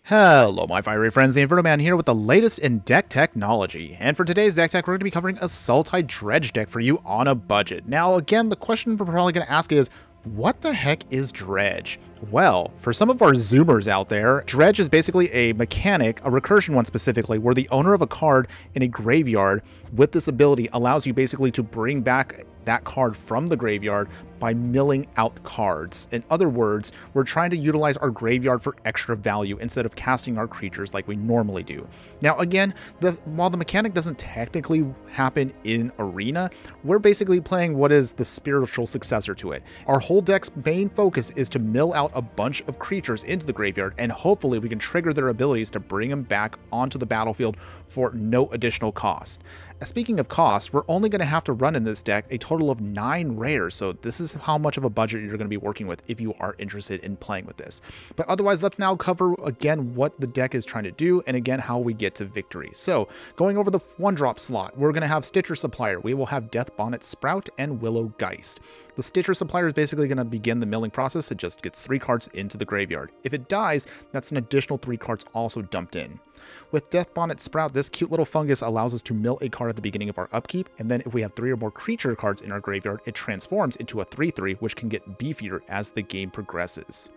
Hello my fiery friends, the Infernoman here with the latest in deck technology, and for today's deck tech we're going to be covering a Sultai Dredge deck for you on a budget. Now again, the question we're probably going to ask is, what the heck is Dredge? Well, for some of our Zoomers out there, Dredge is basically a mechanic, a recursion one specifically, where the owner of a card in a graveyard with this ability allows you basically to bring back that card from the graveyard by milling out cards. In other words, we're trying to utilize our graveyard for extra value instead of casting our creatures like we normally do. Now again, while the mechanic doesn't technically happen in Arena, we're basically playing what is the spiritual successor to it. Our whole deck's main focus is to mill out a bunch of creatures into the graveyard, and hopefully we can trigger their abilities to bring them back onto the battlefield for no additional cost. Speaking of cost, we're only going to have to run in this deck a total of 9 rares, so this is how much of a budget you're going to be working with if you are interested in playing with this. But otherwise, let's now cover again what the deck is trying to do and again how we get to victory. So going over the 1-drop slot, we're going to have Stitcher Supplier, we will have Death Bonnet Sprout, and Willow Geist. The Stitcher Supplier is basically going to begin the milling process. It just gets 3 cards into the graveyard. If it dies, that's an additional 3 cards also dumped in. With Death Bonnet Sprout, this cute little fungus allows us to mill a card at the beginning of our upkeep, and then if we have 3 or more creature cards in our graveyard, it transforms into a 3/3, which can get beefier as the game progresses.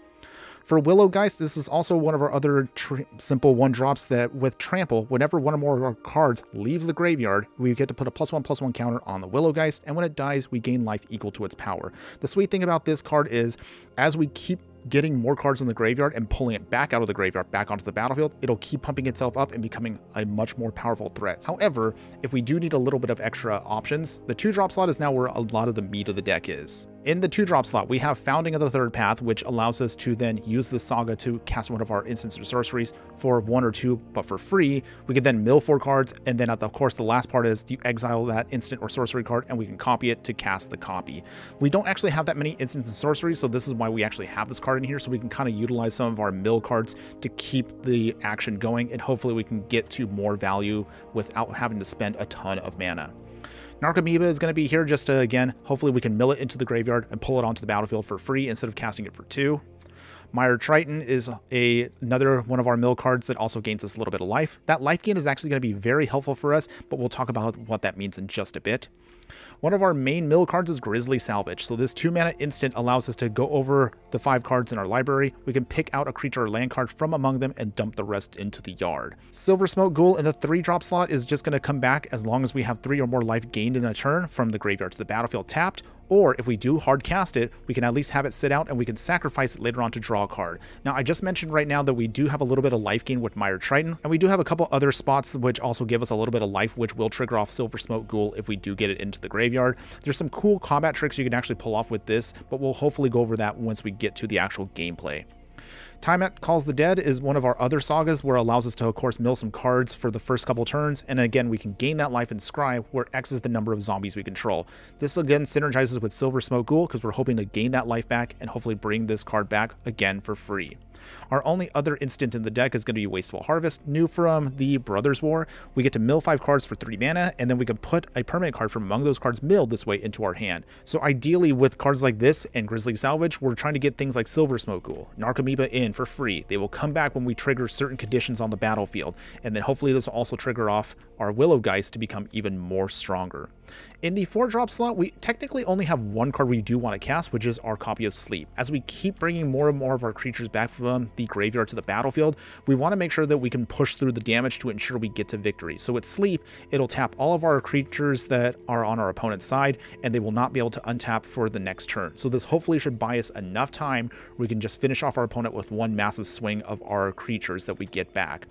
For Willow Geist, this is also one of our other simple 1-drops that with Trample, whenever one or more of our cards leaves the graveyard, we get to put a +1/+1 counter on the Willow Geist, and when it dies, we gain life equal to its power. The sweet thing about this card is, as we keep getting more cards in the graveyard and pulling it back out of the graveyard back onto the battlefield, it'll keep pumping itself up and becoming a much more powerful threat. However, if we do need a little bit of extra options, the 2-drop slot is now where a lot of the meat of the deck is. In the 2-drop slot, we have Founding of the Third Path, which allows us to then use the Saga to cast one of our instants or sorceries for 1 or 2, but for free. We can then mill 4 cards, and then of course the last part is you exile that instant or sorcery card, and we can copy it to cast the copy. We don't actually have that many instants and sorceries, so this is why we actually have this card in here, so we can kind of utilize some of our mill cards to keep the action going, and hopefully we can get to more value without having to spend a ton of mana. Narcomoeba is going to be here just to, again, hopefully we can mill it into the graveyard and pull it onto the battlefield for free instead of casting it for 2. Mire Triton is another one of our mill cards that also gains us a little bit of life. That life gain is actually going to be very helpful for us, but we'll talk about what that means in just a bit. One of our main mill cards is Grisly Salvage. So this 2-mana instant allows us to go over the 5 cards in our library. We can pick out a creature or land card from among them and dump the rest into the yard. Silver Smoke Ghoul in the 3-drop slot is just going to come back as long as we have 3 or more life gained in a turn from the graveyard to the battlefield tapped. Or if we do hard cast it, we can at least have it sit out and we can sacrifice it later on to draw a card. Now, I just mentioned right now that we do have a little bit of life gain with Mire Triton, and we do have a couple other spots which also give us a little bit of life, which will trigger off Silver Smoke Ghoul if we do get it into the graveyard. There's some cool combat tricks you can actually pull off with this, but we'll hopefully go over that once we get to the actual gameplay. Tiamat Calls the Dead is one of our other sagas where it allows us to, of course, mill some cards for the first couple turns, and again, we can gain that life in Scry, where X is the number of zombies we control. This again synergizes with Silver Smoke Ghoul because we're hoping to gain that life back and hopefully bring this card back again for free. Our only other instant in the deck is going to be Wasteful Harvest, new from the Brothers War. We get to mill 5 cards for 3 mana, and then we can put a permanent card from among those cards milled this way into our hand. So ideally with cards like this and Grisly Salvage, we're trying to get things like Silver Smoke Ghoul, Narcomoeba in for free. They will come back when we trigger certain conditions on the battlefield, and then hopefully this will also trigger off our Willow Geist to become even more stronger. In the 4-drop slot, we technically only have 1 card we do want to cast, which is our Copy of Sleep. As we keep bringing more and more of our creatures back from the graveyard to the battlefield, we want to make sure that we can push through the damage to ensure we get to victory. So with Sleep, it'll tap all of our creatures that are on our opponent's side, and they will not be able to untap for the next turn. So this hopefully should buy us enough time where we can just finish off our opponent with 1 massive swing of our creatures that we get back.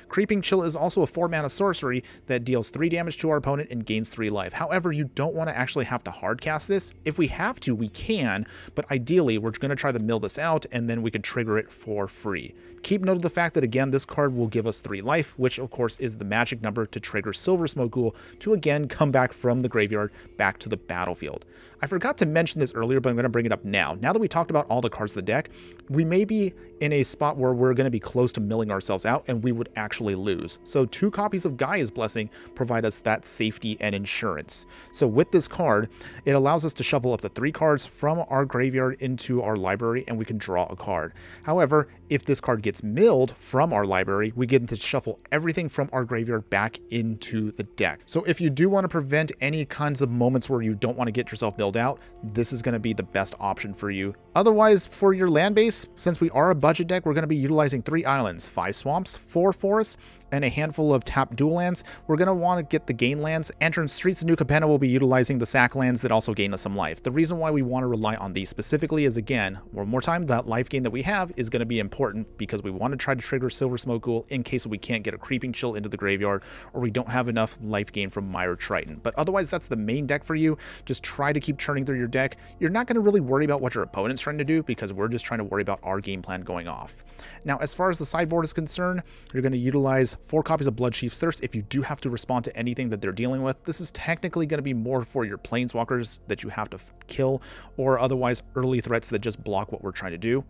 Creeping Chill is also a 4-mana sorcery that deals 3 damage to our opponent and gains 3 life. However, you don't want to actually have to hard cast this. If we have to, we can, but ideally we're going to try to mill this out and then we can trigger it for free. Keep note of the fact that again, this card will give us 3 life, which of course is the magic number to trigger Silver Smoke Ghoul to again come back from the graveyard back to the battlefield. I forgot to mention this earlier, but I'm going to bring it up now. Now that we talked about all the cards of the deck, we may be in a spot where we're going to be close to milling ourselves out, and we would actually actually lose. So 2 copies of Gaia's Blessing provide us that safety and insurance. So with this card, it allows us to shuffle up to 3 cards from our graveyard into our library, and we can draw a card. However, if this card gets milled from our library, we get to shuffle everything from our graveyard back into the deck. So if you do want to prevent any kinds of moments where you don't want to get yourself milled out, this is going to be the best option for you. Otherwise, for your land base, since we are a budget deck, we're going to be utilizing 3 islands, 5 swamps, 4 forests, and a handful of tapped dual lands. We're going to want to get the gain lands, and from Streets of New Capenna, we'll be utilizing the sack lands that also gain us some life. The reason why we want to rely on these specifically is, again, one more time, that life gain that we have is going to be important because we want to try to trigger Silver Smoke Ghoul in case we can't get a Creeping Chill into the graveyard, or we don't have enough life gain from Mire Triton. But otherwise, that's the main deck for you. Just try to keep churning through your deck. You're not going to really worry about what your opponent's trying to do because we're just trying to worry about our game plan going off. Now, as far as the sideboard is concerned, you're going to utilize 4 copies of Bloodchief's Thirst if you do have to respond to anything that they're dealing with. This is technically going to be more for your planeswalkers that you have to kill, or otherwise early threats that just block what we're trying to do.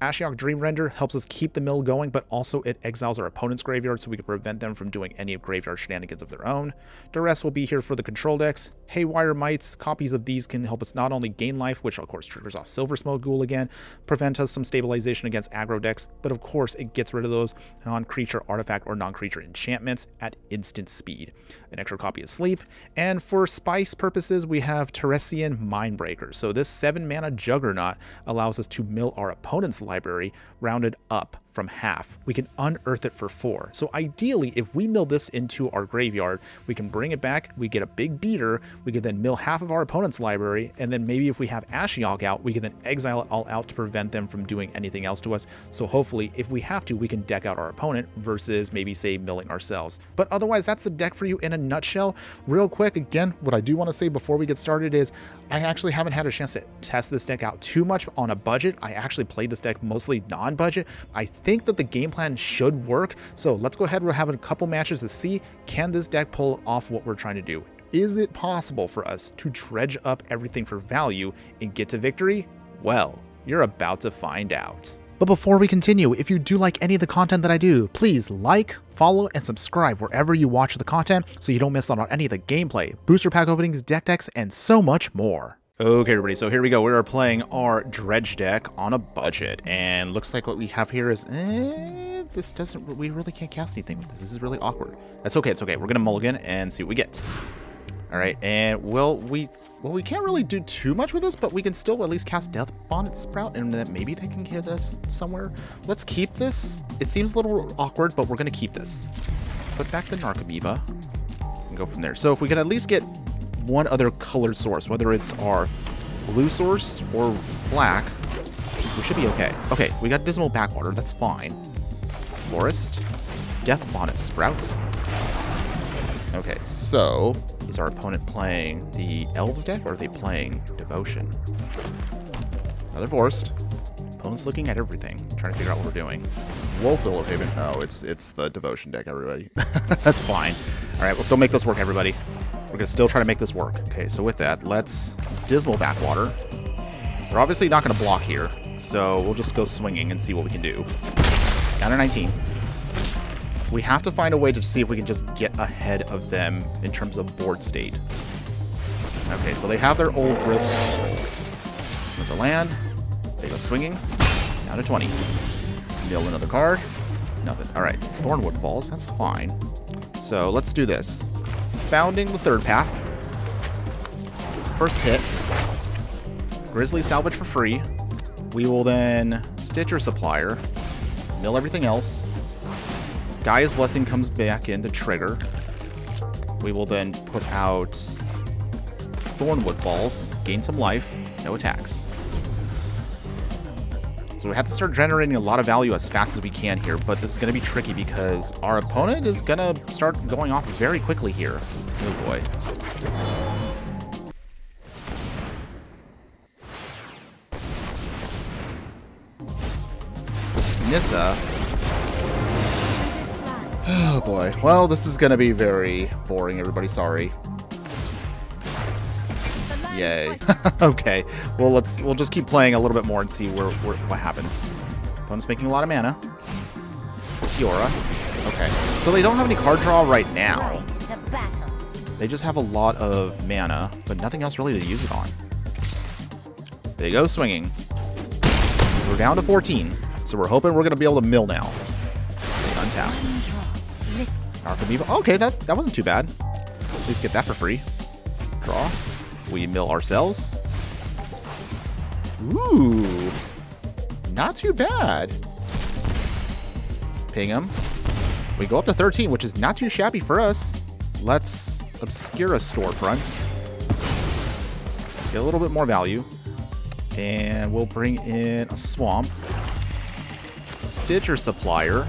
Ashiok Dreamrender helps us keep the mill going, but also it exiles our opponent's graveyard so we can prevent them from doing any graveyard shenanigans of their own. Duress will be here for the control decks. Haywire Mites, copies of these can help us not only gain life, which of course triggers off Silver Smoke Ghoul again, prevent us some stabilization against aggro decks, but of course it gets rid of those non-creature artifact or non-creature enchantments at instant speed. An extra copy of Sleep, and for spice purposes we have Teresian Mindbreaker. So this 7-mana Juggernaut allows us to mill our opponent's library rounded up from half. We can unearth it for 4. So ideally, if we mill this into our graveyard, we can bring it back, we get a big beater, we can then mill half of our opponent's library, and then maybe if we have Ashiok out, we can then exile it all out to prevent them from doing anything else to us. So hopefully, if we have to, we can deck out our opponent versus maybe, say, milling ourselves. But otherwise, that's the deck for you in a nutshell. Real quick, again, what I do want to say before we get started is I actually haven't had a chance to test this deck out too much on a budget. I actually played this deck mostly non-budget. I think that the game plan should work, so let's go ahead. We're having a couple matches to see, can this deck pull off what we're trying to do? Is it possible for us to dredge up everything for value and get to victory? Well, you're about to find out. But before we continue, if you do like any of the content that I do, please like, follow, and subscribe wherever you watch the content so you don't miss out on any of the gameplay, booster pack openings, deck decks, and so much more. Okay, everybody, so here we go. We are playing our Dredge deck on a budget, and looks like what we have here is, this doesn't, we really can't cast anything with this. This is really awkward. That's okay, it's okay. We're gonna mulligan and see what we get. All right, and we can't really do too much with this, but we can still at least cast Death Bonnet Sprout, and then maybe they can get us somewhere. Let's keep this. It seems a little awkward, but we're gonna keep this. Put back the Narcomoeba and go from there. So if we can at least get one other colored source, whether it's our blue source or black, we should be okay. Okay, we got Dismal Backwater, that's fine. Forest, Death Bonnet Sprout. Okay, so is our opponent playing the Elves deck, or are they playing Devotion? Another Forest. Opponent's looking at everything, trying to figure out what we're doing. Wolf Willow Haven. Oh, it's the Devotion deck, everybody. That's fine. All right, we'll still make this work, everybody. We're going to still try to make this work. Okay, so with that, let's Dismal Backwater. We're obviously not going to block here, so we'll just go swinging and see what we can do. Down to 19. We have to find a way to see if we can just get ahead of them in terms of board state. Okay, so they have their old Rift with the land. They go swinging. Down to 20. Mill another card. Nothing. All right, Thornwood Falls. That's fine. So let's do this. Founding the third path. First hit. Grizzly Salvage for free. We will then Stitcher Supplier. Mill everything else. Gaia's Blessing comes back in to trigger. We will then put out Thornwood Falls. Gain some life. No attacks. So we have to start generating a lot of value as fast as we can here, but this is going to be tricky because our opponent is going to start going off very quickly here. Oh boy. Nissa. Oh boy. Well, this is going to be very boring, everybody. Sorry. Yay. Okay. Well, we'll just keep playing a little bit more and see what happens. Opponent's making a lot of mana. Kiora. Okay, so they don't have any card draw right now. They just have a lot of mana, but nothing else really to use it on. They go swinging. We're down to 14, so we're hoping we're going to be able to mill now. Untap. Okay, that wasn't too bad. At least get that for free. Draw. We mill ourselves. Ooh. Not too bad. Ping him. We go up to 13, which is not too shabby for us. Let's obscure a storefront. Get a little bit more value. And we'll bring in a swamp. Stitcher supplier.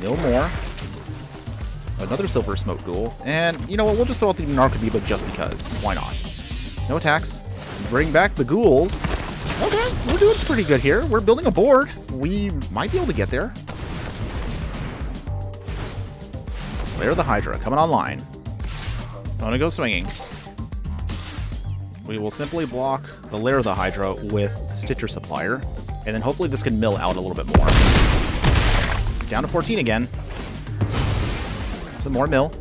No more. Another silver smoke ghoul. And you know what? We'll just throw out the Narcomoeba just because. Why not? No attacks. Bring back the ghouls. Okay, we're doing pretty good here. We're building a board. We might be able to get there. Lair of the Hydra coming online. Gonna go swinging. We will simply block the Lair of the Hydra with Stitcher Supplier. And then hopefully this can mill out a little bit more. Down to 14 again. Some more mill.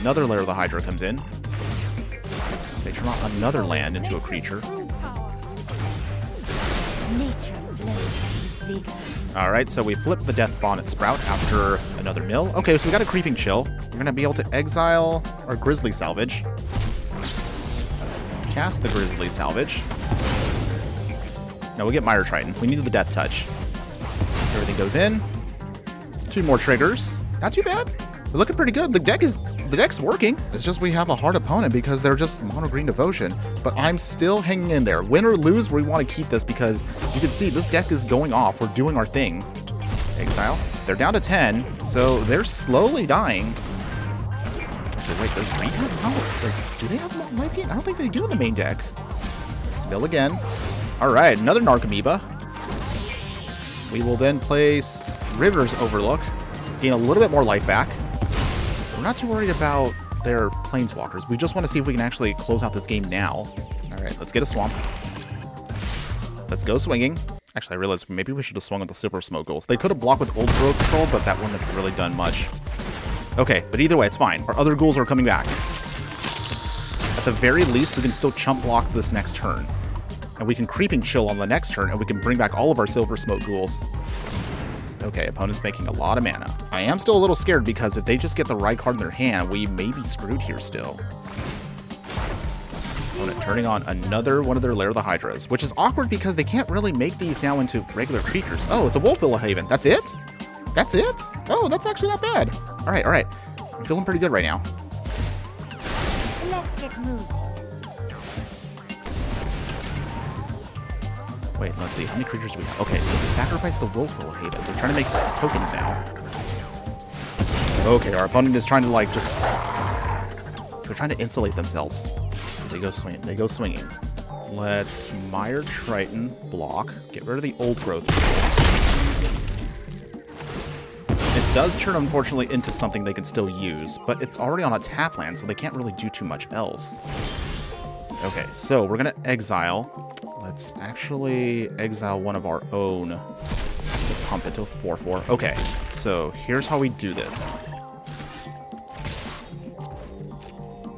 Another Lair of the Hydra comes in. They turn on another land into a creature. Alright, so we flip the Death Bonnet Sprout after another mill. Okay, so we got a Creeping Chill. We're going to be able to exile our Grizzly Salvage. Cast the Grizzly Salvage. No, we get Mire Triton. We needed the Death Touch. Everything goes in. 2 more triggers. Not too bad. We're looking pretty good. The deck's working. It's just we have a hard opponent because they're just mono green devotion. But I'm still hanging in there. Win or lose, we want to keep this because you can see this deck is going off. We're doing our thing. Exile. They're down to 10, so they're slowly dying. Actually, wait, does green have do they have life gain? I don't think they do in the main deck. Mill again. Alright, another Narcomoeba. We will then place River's Overlook. Gain a little bit more life back. We're not too worried about their Planeswalkers. We just want to see if we can actually close out this game now. Alright, let's get a Swamp. Let's go swinging. Actually, I realized maybe we should have swung with the Silver Smoke Ghouls. They could have blocked with Old Growth Control, but that wouldn't have really done much. Okay, but either way, it's fine. Our other ghouls are coming back. At the very least, we can still chump block this next turn. And we can Creeping Chill on the next turn, and we can bring back all of our Silver Smoke Ghouls. Okay, opponent's making a lot of mana. I am still a little scared because if they just get the right card in their hand, we may be screwed here still. Opponent turning on another one of their Lair of the Hydras, which is awkward because they can't really make these now into regular creatures. Oh, it's a Wolfvilla Haven. That's it? That's it? Oh, that's actually not bad. All right, all right. I'm feeling pretty good right now. Let's get moving. Wait, let's see. How many creatures do we have? Okay, so they sacrificed the Wolfvilla Haven. They're trying to make tokens now. Okay, our opponent is trying to, like, just... They're trying to insulate themselves. They go swinging. They go swinging. Let's Mire Triton block. Get rid of the Old Growth. It does turn, unfortunately, into something they can still use, but it's already on a tap land, so they can't really do too much else. Okay, so we're going to exile... Let's actually exile one of our own to pump into a 4/4. Okay, so here's how we do this.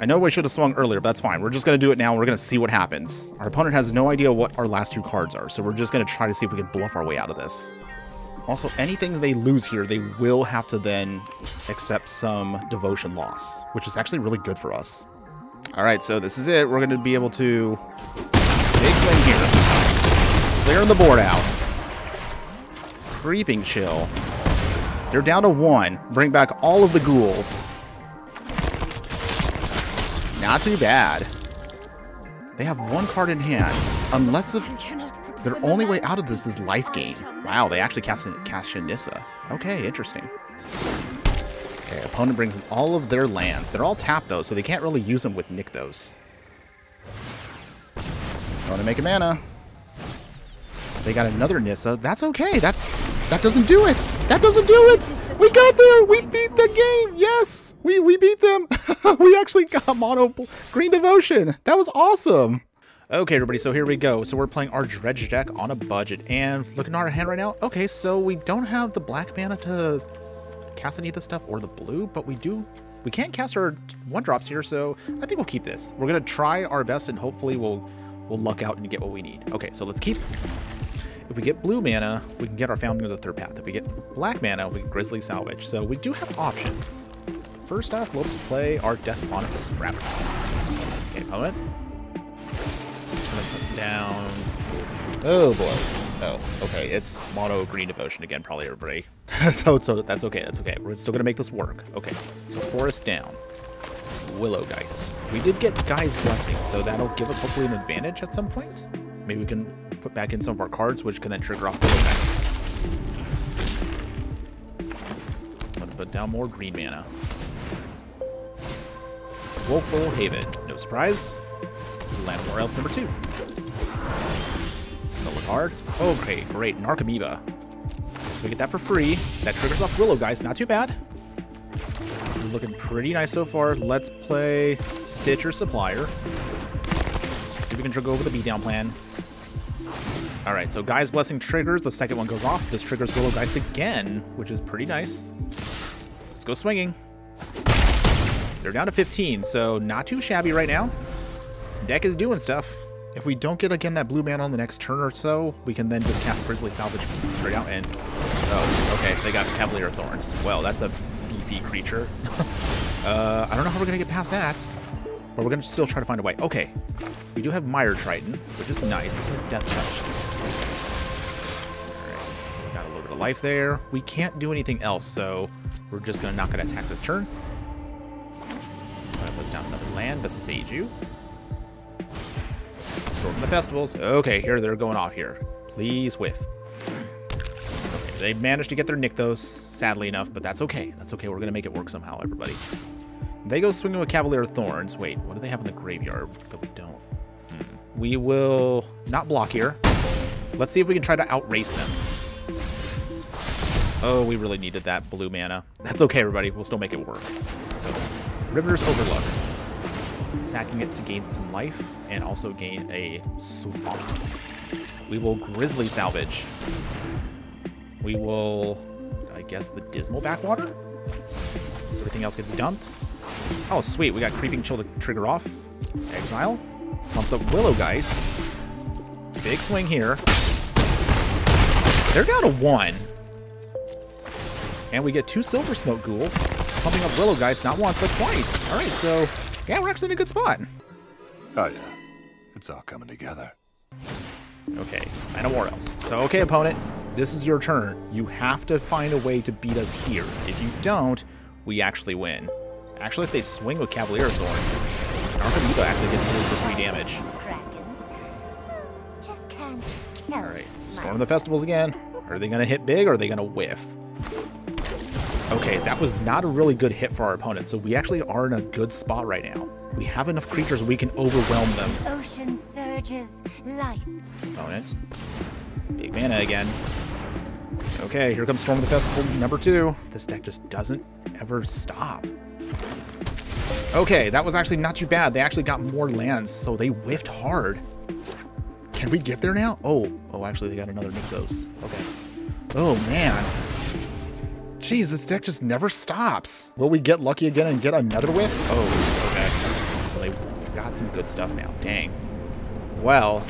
I know we should have swung earlier, but that's fine. We're just going to do it now. We're going to see what happens. Our opponent has no idea what our last 2 cards are, so we're just going to try to see if we can bluff our way out of this. Also, anything they lose here, they will have to then accept some devotion loss, which is actually really good for us. All right, so this is it. We're going to be able to... Big swing here. Clearing the board out. Creeping Chill. They're down to 1. Bring back all of the ghouls. Not too bad. They have 1 card in hand. Unless their only way out of this is life gain. Wow, they actually cast Shanissa. Okay, interesting. Okay, opponent brings in all of their lands. They're all tapped, though, so they can't really use them with Nykthos. Want to make a mana. They got another Nissa. That's okay. That doesn't do it. That doesn't do it. We got there. We beat the game. Yes, we beat them. We actually got mono green devotion. That was awesome. Okay, everybody, so here we go. So we're playing our Dredge deck on a budget, and looking at our hand right now. Okay, so we don't have the black mana to cast any of this stuff, or the blue, but we can't cast our 1-drops here, so I think we'll keep this. We're gonna try our best, and hopefully we'll luck out and get what we need. Okay, so let's keep. If we get blue mana, we can get our Founding of the Third Path. If we get black mana, we can Grizzly Salvage. So we do have options. First off, let's play our Death Bonnet Sprout. Okay, opponent. Put down. Oh boy. Oh, okay. It's mono green devotion again, probably everybody. so that's okay. That's okay. We're still gonna make this work. Okay. So forest down. Willow Geist. We did get Guy's Blessing, so that'll give us hopefully an advantage at some point. Maybe we can put back in some of our cards, which can then trigger off Willow Geist. I'm gonna put down more green mana. Woeful Haven. No surprise. Land of War Elves number 2. Another card. Okay, great. Narcomoeba. So we get that for free. That triggers off Willow Geist. Not too bad. This is looking pretty nice so far. Let's play Stitcher Supplier. See if we can trigger over the beatdown plan. Alright, so Guy's Blessing triggers. The second one goes off. This triggers Willow Geist again, which is pretty nice. Let's go swinging. They're down to 15, so not too shabby right now. Deck is doing stuff. If we don't get, again, that blue mana on the next turn or so, we can then just cast Grizzly Salvage straight out and... Oh, okay, they got Cavalier of Thorns. Well, that's a beefy creature. I don't know how we're going to get past that, but we're going to still try to find a way. Okay, we do have Mire Triton, which is nice. This has Death Touch. Alright, so we got a little bit of life there. We can't do anything else, so we're just going to not going to attack this turn. That puts down another land, Beseiju. Storm the Festivals. Okay, here they're going off here. Please whiff. Okay, they managed to get their Nykthos, sadly enough, but that's okay. That's okay. We're going to make it work somehow, everybody. They go swinging with Cavalier of Thorns. Wait, what do they have in the graveyard that we don't? We will not block here. Let's see if we can try to outrace them. Oh, we really needed that blue mana. That's okay, everybody. We'll still make it work. So, Riveter's Overlook. Sacking it to gain some life and also gain a swamp. We will Grizzly Salvage. We will, I guess, the Dismal Backwater. Everything else gets dumped. Oh, sweet. We got Creeping Chill to trigger off. Exile. Pumps up Willow Geist. Big swing here. They're down to 1. And we get 2 Silver Smoke Ghouls. Pumping up Willow Geist not once, but twice. All right, so... yeah, we're actually in a good spot. Oh, yeah. It's all coming together. Okay, Mana War Elves. So, okay, opponent, this is your turn. You have to find a way to beat us here. If you don't, we actually win. Actually, if they swing with Cavalier of Thorns, Narcomoeba actually gets through for 3 damage. Just can't kill. Alright, Storm the Festivals again. Are they going to hit big or are they going to whiff? Okay, that was not a really good hit for our opponent, so we actually are in a good spot right now. We have enough creatures we can overwhelm them. Ocean surges, life. Opponent. Big mana again. Okay, here comes Storm of the Festival number 2. This deck just doesn't ever stop. Okay, that was actually not too bad. They actually got more lands, so they whiffed hard. Can we get there now? Oh, actually they got another Nykthos. Okay. Oh, man. Jeez, this deck just never stops. Will we get lucky again and get another whiff? Oh, okay. So they got some good stuff now. Dang. Well,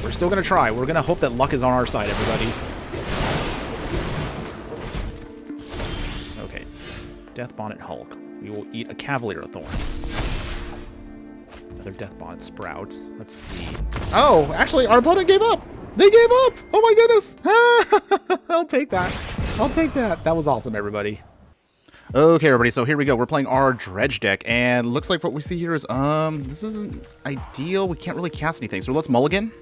we're still going to try. We're going to hope that luck is on our side, everybody. Okay. Death Bonnet Hulk. We will eat a Cavalier of Thorns. Another Death Bonnet Sprout. Let's see. Oh, actually, our opponent gave up. They gave up. Oh, my goodness. I'll take that. I'll take that. That was awesome, everybody. Okay, everybody, so here we go. We're playing our Dredge deck, and looks like what we see here is, this isn't ideal. We can't really cast anything, so let's mulligan.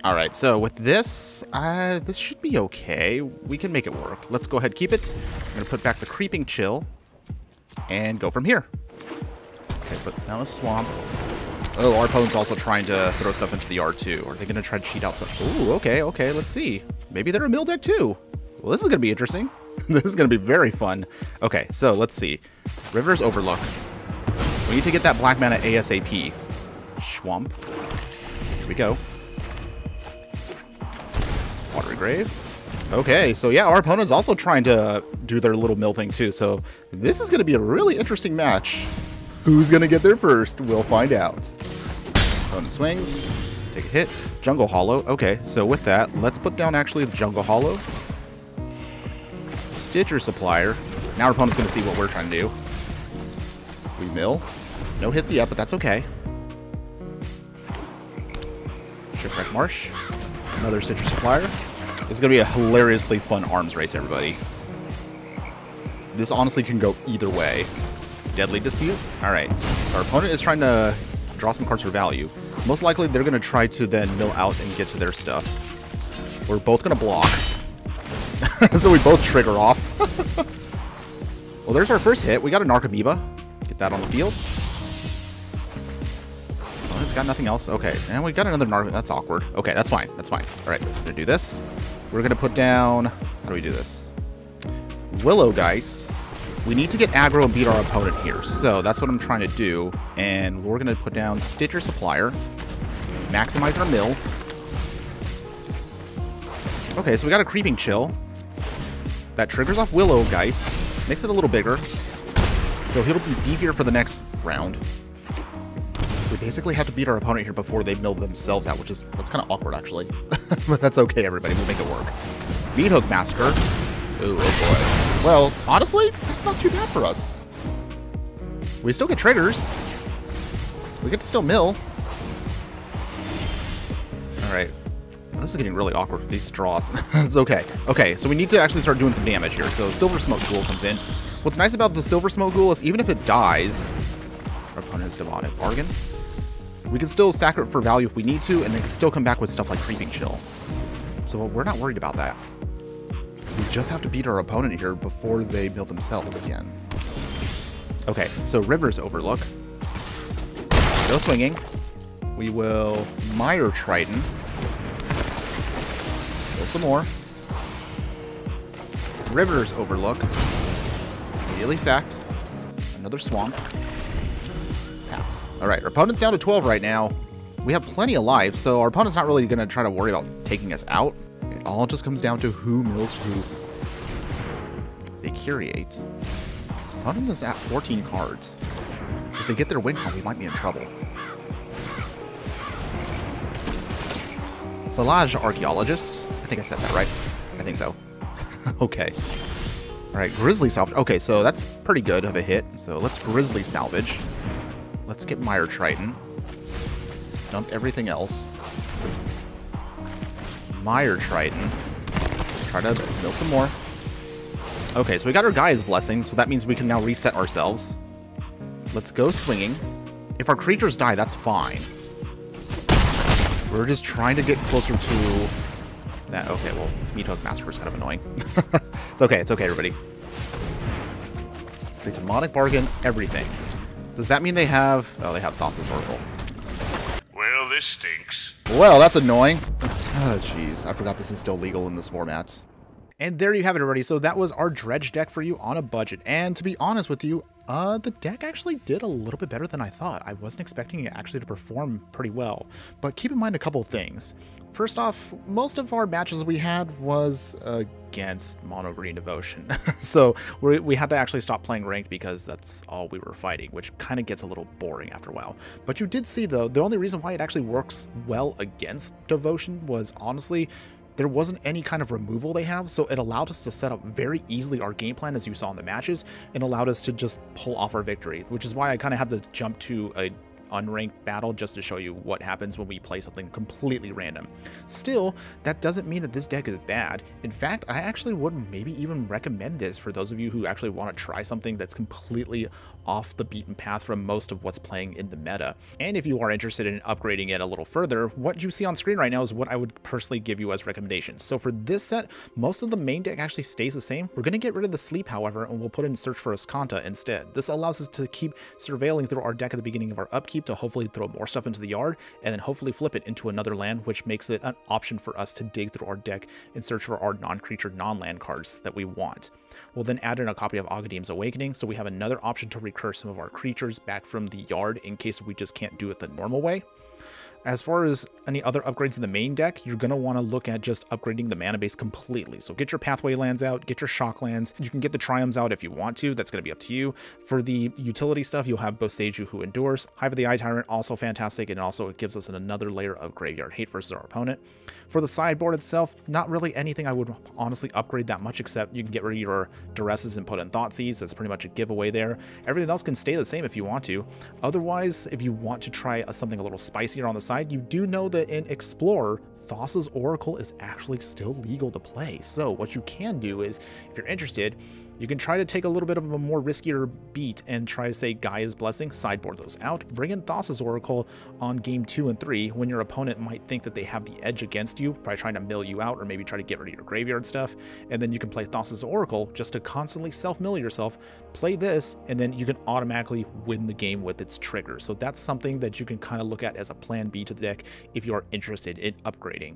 All right, so with this, this should be okay. We can make it work. Let's go ahead, keep it. I'm gonna put back the Creeping Chill, and go from here. Okay, put down a Swamp. Oh, our opponent's also trying to throw stuff into the R2. Are they gonna try to cheat out stuff? Ooh, okay, let's see. Maybe they're a mill deck too. Well, this is gonna be interesting. This is gonna be very fun. Okay, so let's see. River's Overlook. We need to get that black mana ASAP. Schwamp. Here we go. Watery Grave. Okay, so yeah, our opponent's also trying to do their little mill thing too, so this is going to be a really interesting match. Who's going to get there first? We'll find out. Opponent swings. Take a hit. Jungle Hollow. Okay, so with that, let's put down actually the Jungle Hollow. Stitcher Supplier. Now our opponent's going to see what we're trying to do. We mill. No hits yet, but that's okay. Shipwreck Marsh. Another Stitcher Supplier. This is going to be a hilariously fun arms race, everybody. This honestly can go either way. Deadly Dispute. Alright. Our opponent is trying to draw some cards for value. Most likely, they're going to try to then mill out and get to their stuff. We're both going to block. So we both trigger off. Well, there's our first hit. We got an Archamoeba. Get that on the field. Oh, it's got nothing else. Okay, and we got another Narc. That's awkward. Okay, that's fine. That's fine. All right, we're going to do this. We're going to put down... How do we do this? Willow Geist. We need to get aggro and beat our opponent here. So that's what I'm trying to do. And we're going to put down Stitcher Supplier. Maximize our mill. Okay, so we got a Creeping Chill. That triggers off Willow Geist. Makes it a little bigger. So he'll be beefier for the next round. We basically have to beat our opponent here before they mill themselves out, which is that's kind of awkward, actually. But that's okay, everybody. We'll make it work. Meathook Massacre. Ooh, oh boy. Well, honestly, that's not too bad for us. We still get triggers. We get to still mill. Alright. This is getting really awkward with these draws. It's okay. Okay, so we need to actually start doing some damage here. So Silver Smoke Ghoul comes in. What's nice about the Silver Smoke Ghoul is even if it dies, our opponent is Demonic Bargain. We can still sack it for value if we need to, and they can still come back with stuff like Creeping Chill. So we're not worried about that. We just have to beat our opponent here before they mill themselves again. Okay, so River's Overlook. No swinging. We will Mire Triton. Kill some more. River's Overlook. Immediately sacked. Another Swamp. Pass. Alright, our opponent's down to 12 right now. We have plenty of life, so our opponent's not really going to try to worry about taking us out. It all just comes down to who mills who. They curate. Opponent is at 14 cards. If they get their win con, we might be in trouble. Village Archaeologist. I think I said that right. I think so. Okay. Alright, Grizzly Salvage. Okay, so that's pretty good of a hit. So let's Grizzly Salvage. Let's get Mire Triton. Dump everything else. Mire Triton. Try to mill some more. Okay, so we got our Gaia's Blessing, so that means we can now reset ourselves. Let's go swinging. If our creatures die, that's fine. We're just trying to get closer to that. Okay, well, Meathook Massacre is kind of annoying. It's okay, everybody. The Demonic Bargain, everything. Does that mean they have... Oh, they have Thassa's Oracle. Well, this stinks. Well, that's annoying. Oh, jeez. I forgot this is still legal in this format. And there you have it, everybody. So that was our Dredge deck for you on a budget. And to be honest with you, the deck actually did a little bit better than I thought. I wasn't expecting it actually to perform pretty well. But keep in mind a couple of things. First off, most of our matches we had was against Mono Green Devotion. So we had to actually stop playing ranked because that's all we were fighting, which kind of gets a little boring after a while. But you did see, though, the only reason why it actually works well against Devotion was honestly there wasn't any kind of removal they have, so it allowed us to set up very easily our game plan as you saw in the matches, and allowed us to just pull off our victory, which is why I kind of had to jump to a unranked battle just to show you what happens when we play something completely random. Still, that doesn't mean that this deck is bad. In fact, I actually would maybe even recommend this for those of you who actually want to try something that's completely off the beaten path from most of what's playing in the meta. And if you are interested in upgrading it a little further, what you see on screen right now is what I would personally give you as recommendations. So for this set, most of the main deck actually stays the same. We're going to get rid of the Sleep, however, and we'll put in Search for Ascanta instead. This allows us to keep surveilling through our deck at the beginning of our upkeep to hopefully throw more stuff into the yard, and then hopefully flip it into another land, which makes it an option for us to dig through our deck and search for our non-creature, non-land cards that we want. We'll then add in a copy of Aghadeem's Awakening, so we have another option to recur some of our creatures back from the yard in case we just can't do it the normal way. As far as any other upgrades in the main deck, you're going to want to look at just upgrading the mana base completely. So get your Pathway lands out, get your Shock lands. You can get the Triomes out if you want to. That's going to be up to you. For the utility stuff, you'll have Boseiju, who endures. Hive of the Eye Tyrant, also fantastic, and also it gives us another layer of graveyard hate versus our opponent. For the sideboard itself, not really anything I would honestly upgrade that much, except you can get rid of your Duresses and put in Thoughtseize. That's pretty much a giveaway there. Everything else can stay the same if you want to. Otherwise, if you want to try something a little spicier on the side, you do know that in Explorer, Thassa's Oracle is actually still legal to play. So what you can do is, if you're interested, you can try to take a little bit of a more riskier beat and try to say Gaia's Blessing, sideboard those out, bring in Thassa's Oracle on game 2 and 3 when your opponent might think that they have the edge against you by trying to mill you out or maybe try to get rid of your graveyard stuff, and then you can play Thassa's Oracle just to constantly self-mill yourself, play this, and then you can automatically win the game with its trigger. So that's something that you can kind of look at as a plan B to the deck if you are interested in upgrading.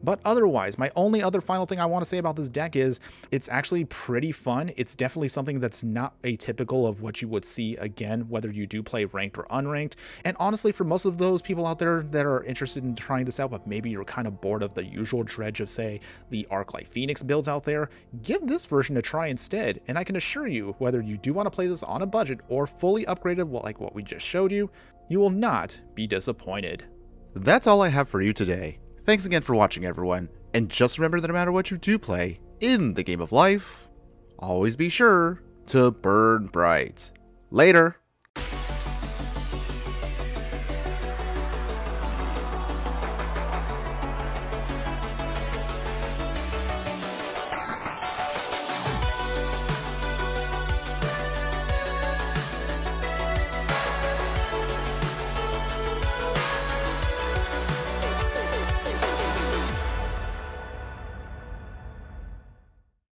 But otherwise, my only other final thing I want to say about this deck is it's actually pretty fun. It's definitely something that's not atypical of what you would see again, whether you do play ranked or unranked. And honestly, for most of those people out there that are interested in trying this out, but maybe you're kind of bored of the usual dredge of, say, the Arclight Phoenix builds out there, give this version a try instead. And I can assure you, whether you do want to play this on a budget or fully upgraded like what we just showed you, you will not be disappointed. That's all I have for you today. Thanks again for watching, everyone, and just remember that no matter what you do play in the game of life, always be sure to burn bright. Later!